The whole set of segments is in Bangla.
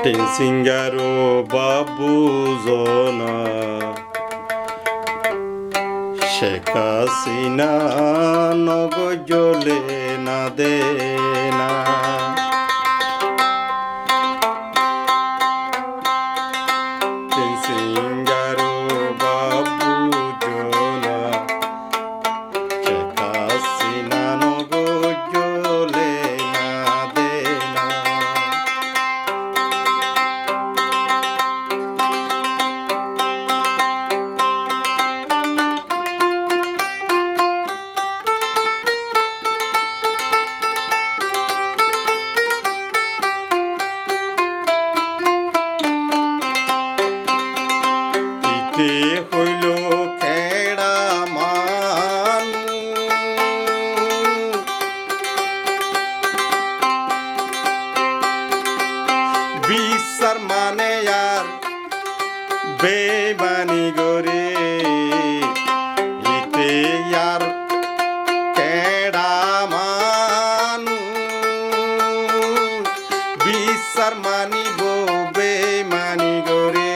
টেনসিঙ্গারো বাবু জনা শেখ হাসিনা নগজলে না দে না টেনসিঙ্গারো বাবু জনা শেখ হাসিনা নগজলে না দে না হইল খেড়া মানু বিচার মানে আর বেমানি গরে ইতে আর খেড়া মানু বিচার মানিব বেমানি গরে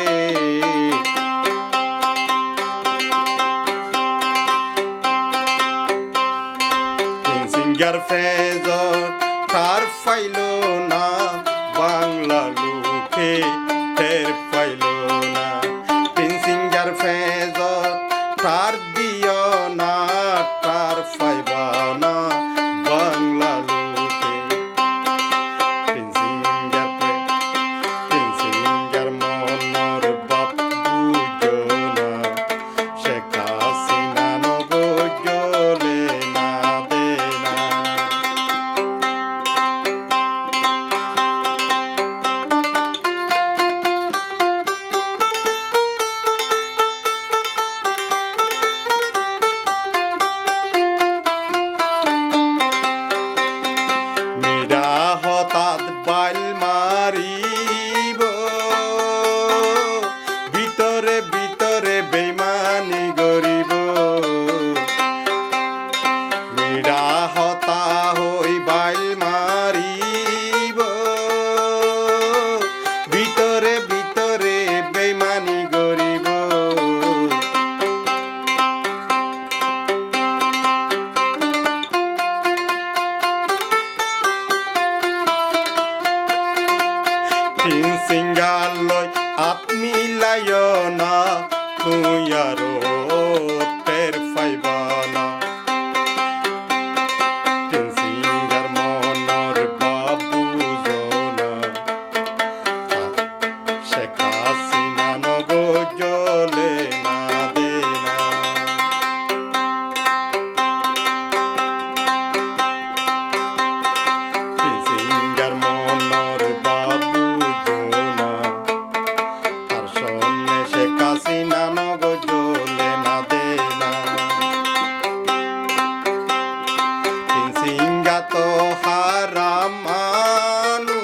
সিঙ্গার ফেজর তার ফাইল না বাংলা লোকে টের পাইল না সিঙ্গার ফেজর তার দিও না তার ফাইবা না বাংলা লোকে সিঙ্গার মনর বাপু জনা শেখ হাসিনা নগজলে না দে না মেরা হঠাৎ বাইল মারিব ভিতরে ভিতরে বেমানি গরিব মেরা হতা হই বাইল মারিব ভিতরে ভিতরে বেমানি গরিব সিঙ্গার লয় হাত মিলায় না তুই আরো টের পাইবা না সিঙ্গার মনর বাবু জনা শেখ হাসিনা নগজলে না দে না সিঙ্গার মনর বাবু জনা তার সন্নে শেখ হাসিনা নগজলে না দে না সিঙ্গা তো হারাম মানু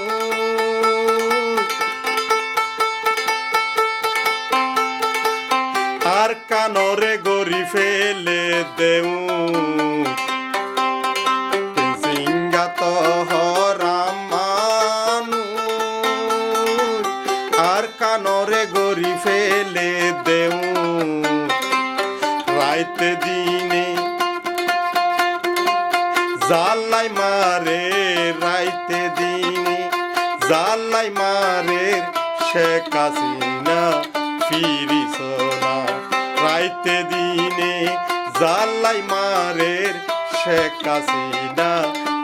আর কানরে গরি ফেলে দেউ সিঙ্গা তো হরাম মানু আর কানরে গরি ফেলে দেউ রাইতে দিনে জালাই মারে রাইতে দিনে জালাই মারে শেখ হাসিনা ফিরিস না রাইতে দিনে জালাই মারে শেখ হাসিনা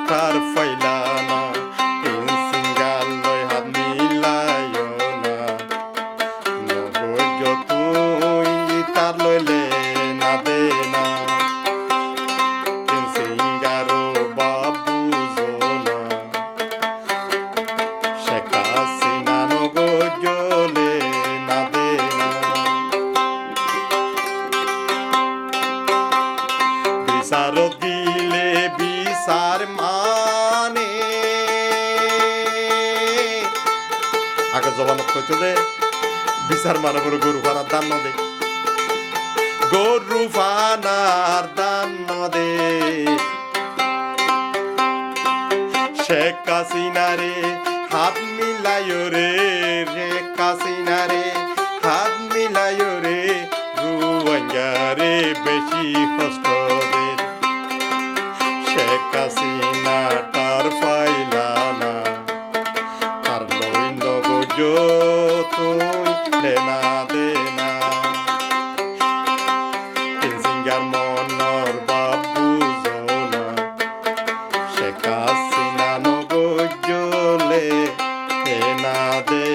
তার ফাইলা না সিঙ্গার লয় হাত মিলায় না নগজ তুই তার লইলে না দে না সিঙ্গারো বাবু জনা শেখ হাসিনা নগজলে না দে না বিচার দিলে বিচার মানে আগে জবানত কইতো যে বিচার মানে বড় গরু ফানার দান দে গরু ফানার দান দে শেখ হাসিনা রে হাত মিলায়ো রে শেখ হাসিনা রে হাত মিলায়ো রে রুয়াঙ্গা রে বেশি কষ্ট দে শেখ হাসিনা তার পাইলা না তার লইন্দ গজ তুই দেনা দেনা সিঙ্গার মনর বাবু জনা শেখ হাসিনা নগজলে দেনা দে